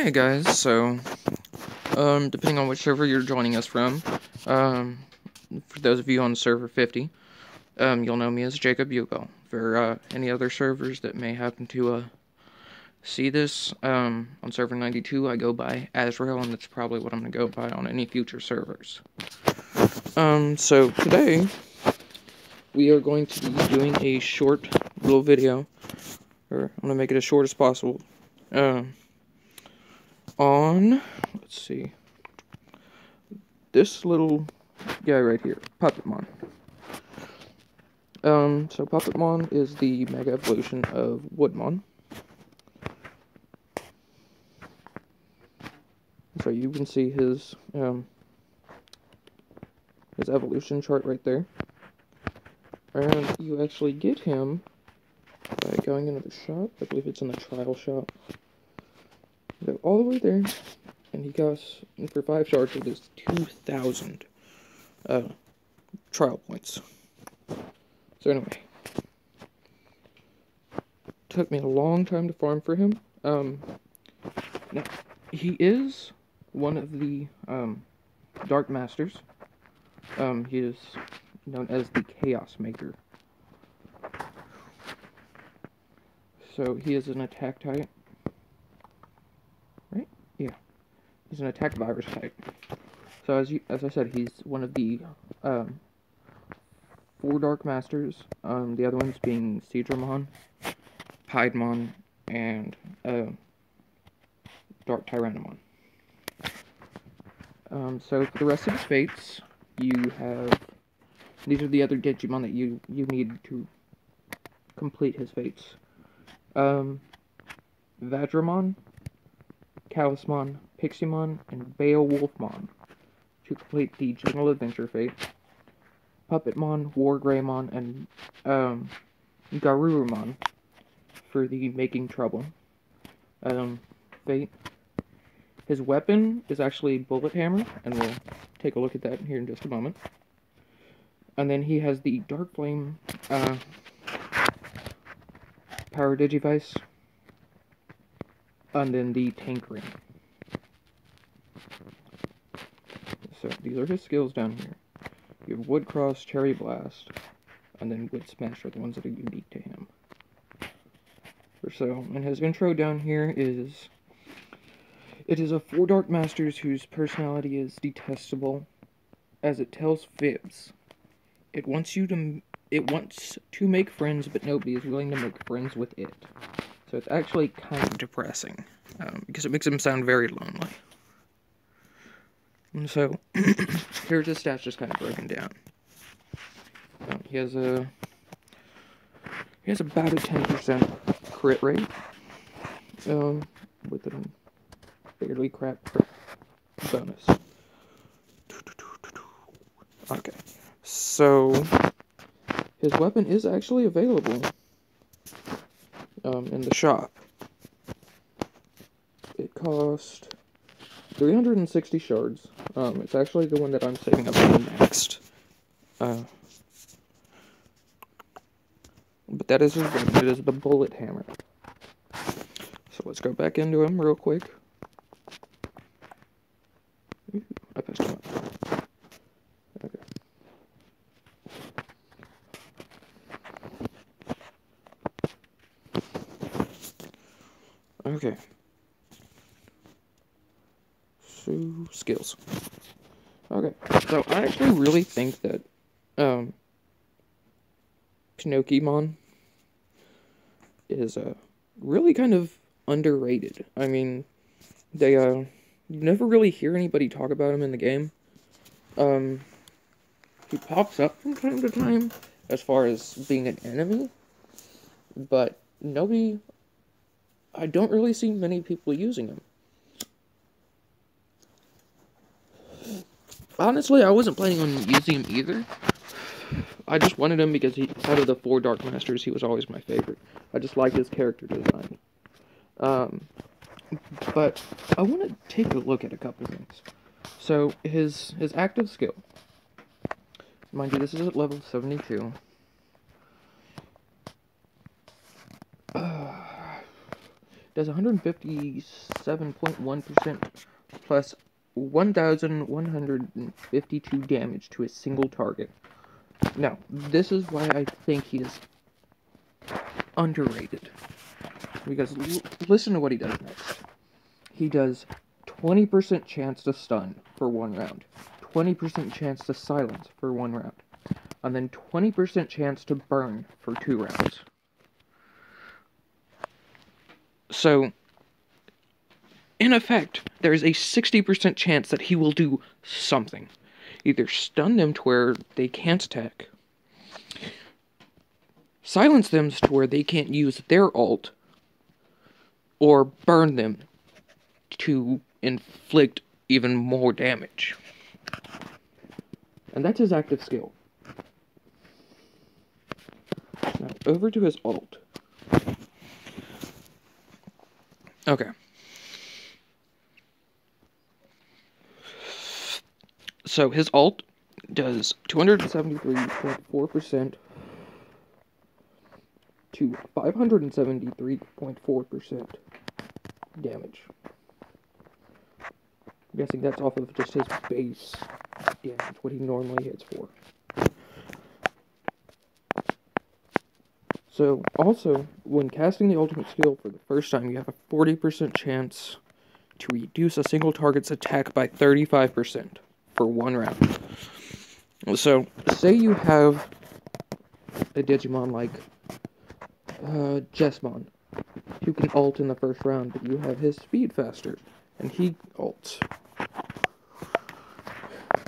Hey guys, so, depending on which server you're joining us from, for those of you on server 50, you'll know me as Jacob Hugo. For, any other servers that may happen to, see this, on server 92, I go by Azrael, and that's probably what I'm gonna go by on any future servers. So today, we are going to be doing a short little video, or I'm gonna make it as short as possible, on, let's see, this little guy right here, Puppetmon. So Puppetmon is the mega evolution of Woodmon. So you can see his evolution chart right there. And you actually get him by going into the shop. I believe it's in the trial shop. Go all the way there, and he costs, for 5 shards, it is 2,000 trial points. So anyway, took me a long time to farm for him. Now, he is one of the Dark Masters. He is known as the Chaos Maker. So he is an attack type. Right? Yeah. He's an attack virus type. So as I said, he's one of the 4 Dark Masters. The other ones being Seedramon, Piedmon, and Dark Tyrannomon. So for the rest of his fates, you have, these are the other Digimon that you need to complete his fates. Vadramon, Calismon, Piximon, and Beowulfmon to complete the General Adventure fate. Puppetmon, Wargreymon, and Garurumon for the Making Trouble fate. His weapon is actually Bullet Hammer, and we'll take a look at that here in just a moment. And then he has the Dark Flame Power Digivice, and then the Tank Ring. So these are his skills down here. You have Wood Cross, Cherry Blast, and then Wood Smash are the ones that are unique to him. So, and his intro down here is, it is a 4 Dark Masters whose personality is detestable, as it tells fibs. It wants to make friends, but nobody is willing to make friends with it. So it's actually kind of depressing, because it makes him sound very lonely. And so, here's his stats just kind of broken down. He has about a 10% crit rate, with a fairly crap crit bonus. Okay, so his weapon is actually available in the shop. It cost 360 shards. It's actually the one that I'm saving up for next. But that is his weapon. It is the Bullet Hammer. So let's go back into him real quick. Ooh, I passed him up. Okay. Okay. So, skills. Okay, so I actually really think that, Pinochimon is, really kind of underrated. I mean, they, you never really hear anybody talk about him in the game. He pops up from time to time, as far as being an enemy, but I don't really see many people using him. Honestly, I wasn't planning on using him either. I just wanted him because out of the 4 Dark Masters, he was always my favorite. I just like his character design. But I want to take a look at a couple things. So, his active skill. Mind you, this is at level 72. does 157.1% plus 1,152 damage to a single target. Now, this is why I think he is underrated. Because listen to what he does next. He does 20% chance to stun for 1 round, 20% chance to silence for 1 round, and then 20% chance to burn for 2 rounds. So, in effect, there is a 60% chance that he will do something. Either stun them to where they can't attack, silence them to where they can't use their ult, or burn them to inflict even more damage. And that's his active skill. Now, over to his ult. Okay. So his ult does 273.4% to 573.4% damage. I'm guessing that's off of just his base damage, what he normally hits for. So, also, when casting the ultimate skill for the first time, you have a 40% chance to reduce a single target's attack by 35% for 1 round. So, say you have a Digimon like Jessmon, who can ult in the first round, but you have his speed faster, and he ults.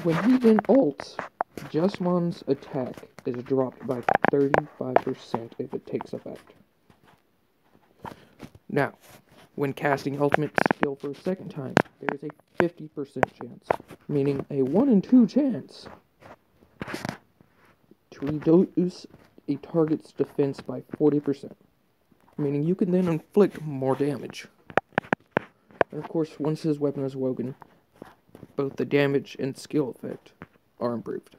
When he then ults, Jessmon's attack is dropped by 35% if it takes effect. Now, when casting ultimate skill for a second time, there is a 50% chance, meaning a 1 in 2 chance, to reduce a target's defense by 40%, meaning you can then inflict more damage. And of course, once his weapon is woken, both the damage and skill effect are improved.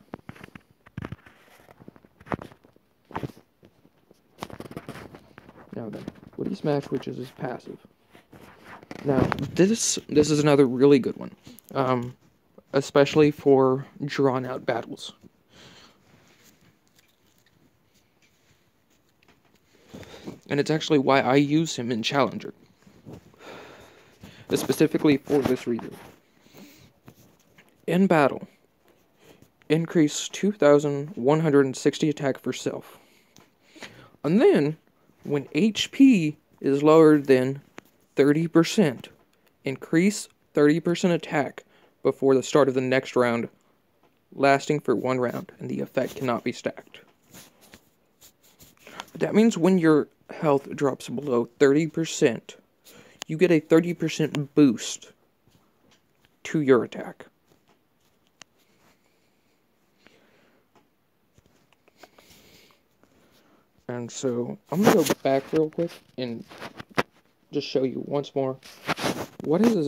Now then, Woody Smash, which is his passive. Now, this is another really good one, especially for drawn-out battles. And it's actually why I use him in Challenger, specifically for this reason. In battle, increase 2,160 attack for self. And then, when HP is lower than 30%, increase 30% attack before the start of the next round, lasting for 1 round, and the effect cannot be stacked. That means when your health drops below 30%, you get a 30% boost to your attack. And so, I'm going to go back real quick and just show you once more what his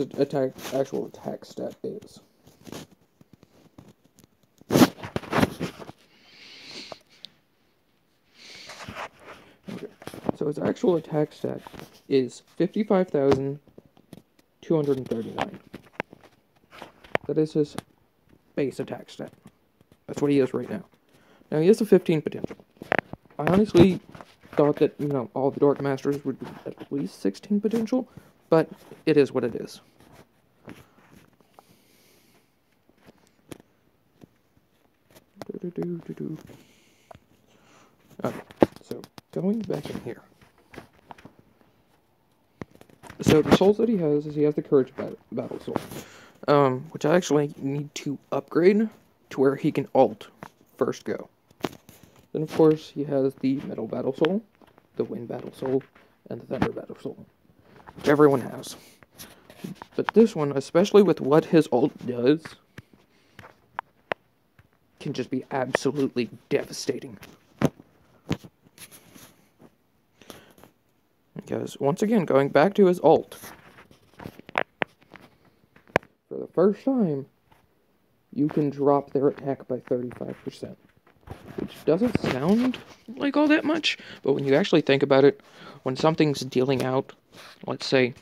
actual attack stat is. Okay, so his actual attack stat is 55,239. That is his base attack stat. That's what he is right now. Now, he has a 15 potential. I honestly thought that, all the Dark Masters would be at least 16 potential, but it is what it is. Okay, so going back in here. So the souls that he has is he has the Courage Battle Soul, which I actually need to upgrade to where he can ult first go. Then, of course, he has the Metal Battle Soul, the Wind Battle Soul, and the Thunder Battle Soul, which everyone has. But this one, especially with what his ult does, can just be absolutely devastating. Because, once again, going back to his ult, for the first time, you can drop their attack by 35%. which doesn't sound like all that much, but when you actually think about it, when something's dealing out, let's say,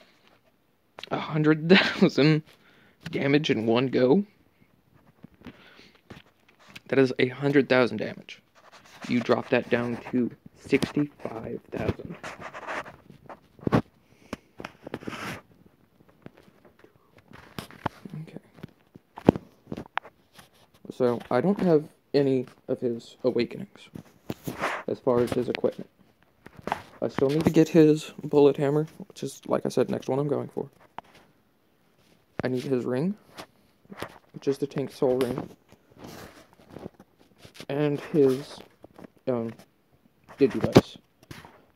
100,000 damage in one go, that is 100,000 damage. You drop that down to 65,000. Okay. So, I don't have any of his awakenings as far as his equipment. I still need to get his bullet hammer, which is, like I said, next one I'm going for. I need his ring, which is the Tank Soul ring, and his Digivice.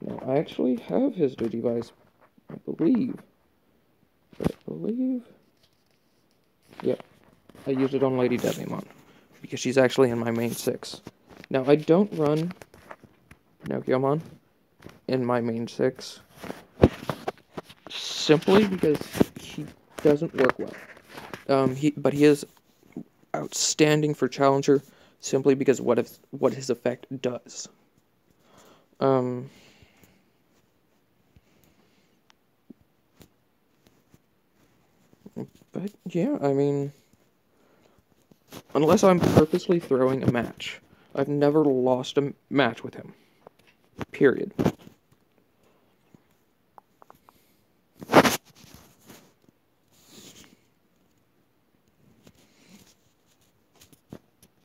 Now, I actually have his Digivice, I believe. Yeah, I used it on Lady Devimon, because she's actually in my main 6. Now, I don't run Pinochimon in my main 6, simply because he doesn't work well. But he is outstanding for Challenger, simply because what his effect does. But yeah, I mean, unless I'm purposely throwing a match, I've never lost a match with him. Period.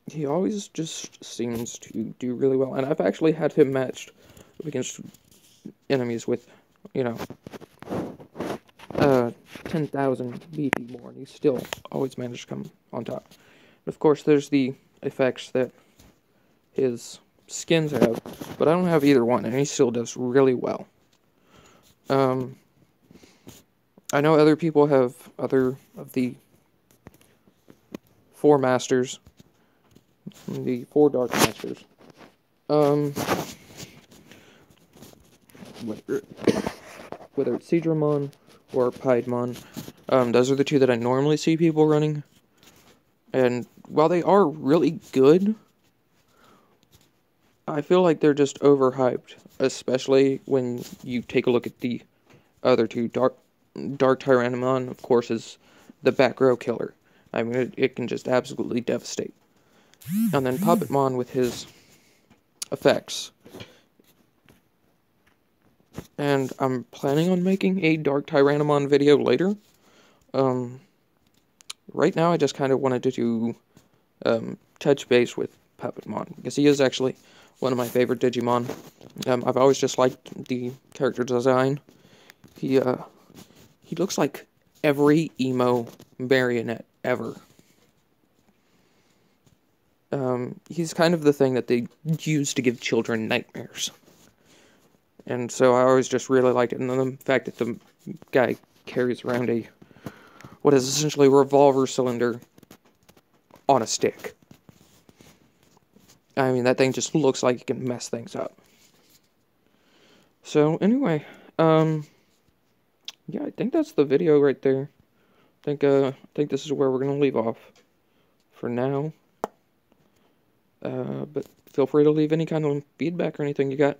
He always just seems to do really well, and I've actually had him matched against enemies with, 10,000 BP more, and he still always managed to come on top. Of course, there's the effects that his skins have, but I don't have either one, and he still does really well. I know other people have other of the 4 masters, the 4 dark masters. Whether it's Seedramon or Puppetmon, those are the 2 that I normally see people running. And while they are really good, I feel like they're just overhyped, especially when you take a look at the other 2. Dark Tyrannomon, of course, is the back row killer. I mean, it can just absolutely devastate. And then Puppetmon with his effects. And I'm planning on making a Dark Tyrannomon video later. Right now I just kind of wanted to do touch base with Puppetmon, because he is actually one of my favorite Digimon. I've always just liked the character design. He looks like every emo marionette ever. He's kind of the thing that they use to give children nightmares. And so I always just really liked it. And then the fact that the guy carries around what is essentially a revolver cylinder on a stick. I mean, that thing just looks like it can mess things up. So, anyway, yeah, I think that's the video right there. I think this is where we're gonna leave off for now. But feel free to leave any kind of feedback or anything you got.